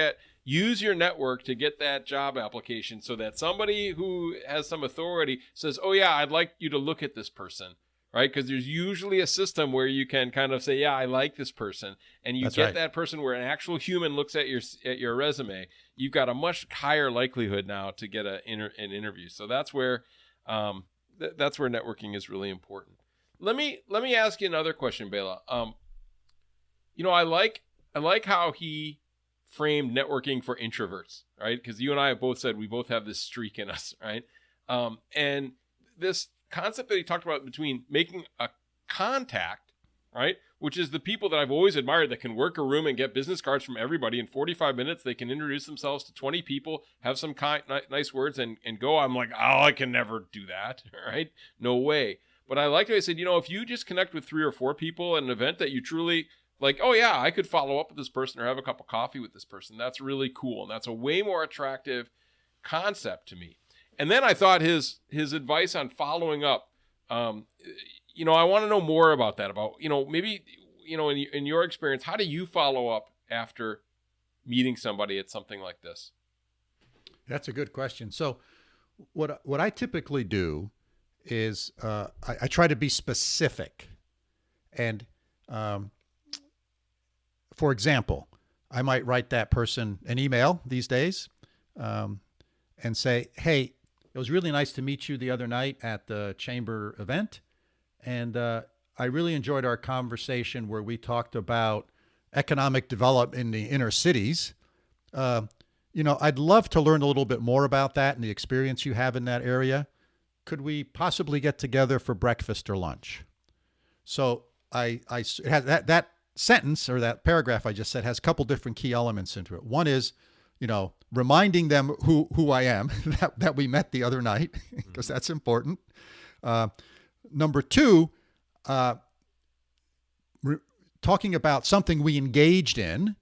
use your network to get that job application so that somebody who has some authority says, oh yeah, I'd like you to look at this person, right? Because there's usually a system where you can kind of say, yeah, I like this person. And you get that person where an actual human looks at your resume. You've got a much higher likelihood now to get an interview. So that's where networking is really important. Let me ask you another question, Bela. I like how he framed networking for introverts, right? Because you and I have both said we both have this streak in us, right? And this concept that he talked about between making a contact, right? Which is the people that I've always admired that can work a room and get business cards from everybody in 45 minutes. They can introduce themselves to 20 people, have some nice words and go. I'm like, oh, I can never do that, right? No way. But I like how I said, if you just connect with 3 or 4 people at an event that you truly like, oh yeah, I could follow up with this person or have a cup of coffee with this person. That's really cool. And that's a way more attractive concept to me. And then I thought his advice on following up, you know, I want to know more about that, about, you know, maybe, you know, in your experience, how do you follow up after meeting somebody at something like this? That's a good question. So what I typically do is I try to be specific. And for example, I might write that person an email these days and say, hey, it was really nice to meet you the other night at the chamber event. And I really enjoyed our conversation where we talked about economic development in the inner cities. You know, I'd love to learn a little bit more about that and the experience you have in that area. Could we possibly get together for breakfast or lunch? So it has that sentence or that paragraph I just said has a couple different key elements into it. One is, you know, reminding them who I am, that we met the other night, because that's important. Number two, talking about something we engaged in.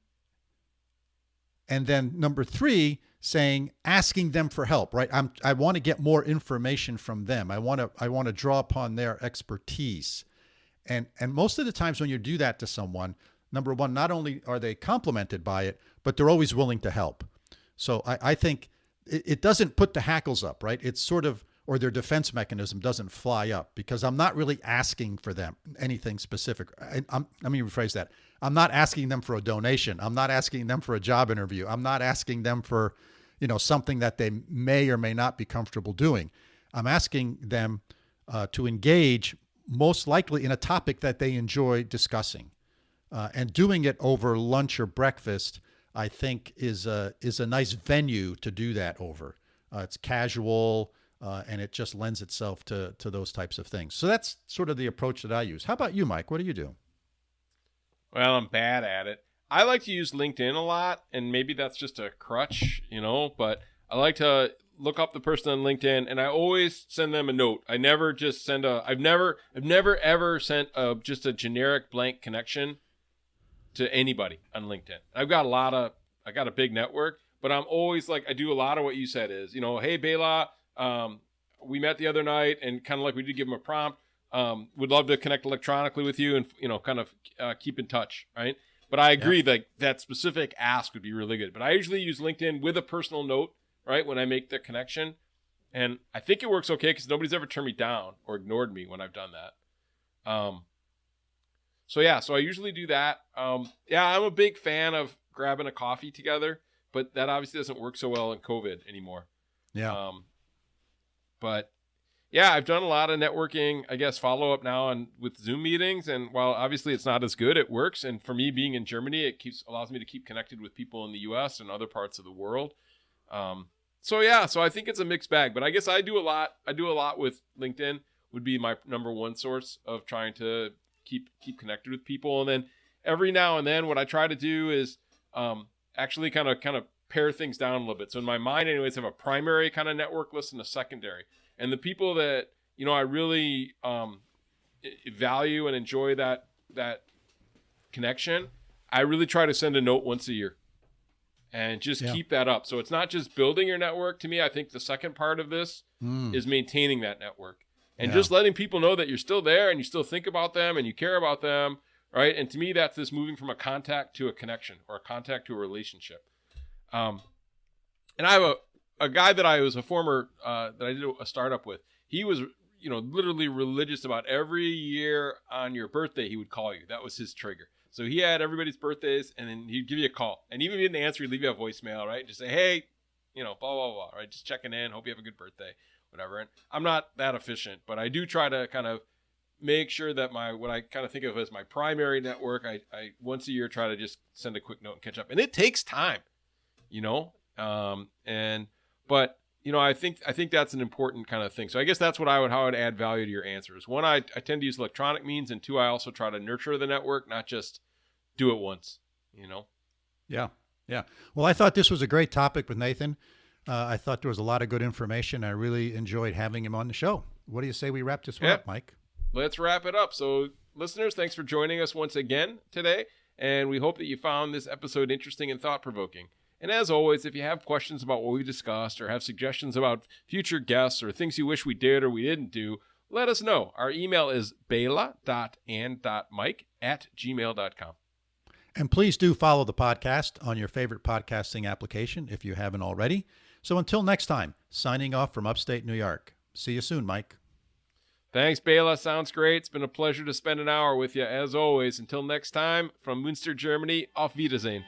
And then number three, asking them for help, right? I want to get more information from them. I want to draw upon their expertise. And most of the times when you do that to someone, number one, not only are they complimented by it, but they're always willing to help. So I think it doesn't put the hackles up, right? It's sort of, or their defense mechanism doesn't fly up, because I'm not really asking for them anything specific. Let me rephrase that. I'm not asking them for a donation. I'm not asking them for a job interview. I'm not asking them for, you know, something that they may or may not be comfortable doing. I'm asking them to engage most likely in a topic that they enjoy discussing. And doing it over lunch or breakfast, I think, is a nice venue to do that over. It's casual, and it just lends itself to those types of things. So that's sort of the approach that I use. How about you, Mike? What do you do? Well, I'm bad at it. I like to use LinkedIn a lot, and maybe that's just a crutch, you know, but I like to look up the person on LinkedIn, and I always send them a note. I never just send I've never ever sent just a generic blank connection to anybody on LinkedIn. I got a big network, but I'm always like, I do a lot of what you said is, you know, hey, Bela, we met the other night, and kind of like we did give him a prompt. Would love to connect electronically with you and, you know, kind of keep in touch, right? But I agree that specific ask would be really good. But I usually use LinkedIn with a personal note, right, when I make the connection. And I think it works okay because nobody's ever turned me down or ignored me when I've done that. So I usually do that. I'm a big fan of grabbing a coffee together, but that obviously doesn't work so well in COVID anymore. Yeah. But yeah, I've done a lot of networking, I guess, follow up now with Zoom meetings. And while obviously it's not as good, it works. And for me being in Germany, it allows me to keep connected with people in the US and other parts of the world. So I think it's a mixed bag, but I guess I do a lot with LinkedIn would be my number one source of trying to keep connected with people. And then every now and then what I try to do is actually kind of pare things down a little bit. So in my mind anyways, I have a primary kind of network list and a secondary. And the people that, you know, I really value and enjoy that connection, I really try to send a note once a year and just keep that up. So it's not just building your network. To me, I think the second part of this is maintaining that network and just letting people know that you're still there and you still think about them and you care about them, right? And to me, that's this moving from a contact to a connection or a contact to a relationship. And I have a guy that I was a former, that I did a startup with. He was, you know, literally religious about every year on your birthday, he would call you. That was his trigger. So he had everybody's birthdays and then he'd give you a call. And even if you didn't answer, he'd leave you a voicemail, right? Just say, hey, you know, blah, blah, blah, right? Just checking in. Hope you have a good birthday, whatever. And I'm not that efficient, but I do try to kind of make sure that what I kind of think of as my primary network, I once a year try to just send a quick note and catch up. And it takes time, you know? But you know, I think that's an important kind of thing. So I guess that's how I would add value to your answers. One, I tend to use electronic means, and two, I also try to nurture the network, not just do it once, you know? Yeah. Well, I thought this was a great topic with Nathan. I thought there was a lot of good information. I really enjoyed having him on the show. What do you say we wrap this one up, Mike? Let's wrap it up. So listeners, thanks for joining us once again today. And we hope that you found this episode interesting and thought-provoking. And as always, if you have questions about what we discussed or have suggestions about future guests or things you wish we did or we didn't do, let us know. Our email is bela.and.mike@gmail.com. And please do follow the podcast on your favorite podcasting application if you haven't already. So until next time, signing off from upstate New York. See you soon, Mike. Thanks, Bela. Sounds great. It's been a pleasure to spend an hour with you, as always. Until next time, from Münster, Germany, auf Wiedersehen.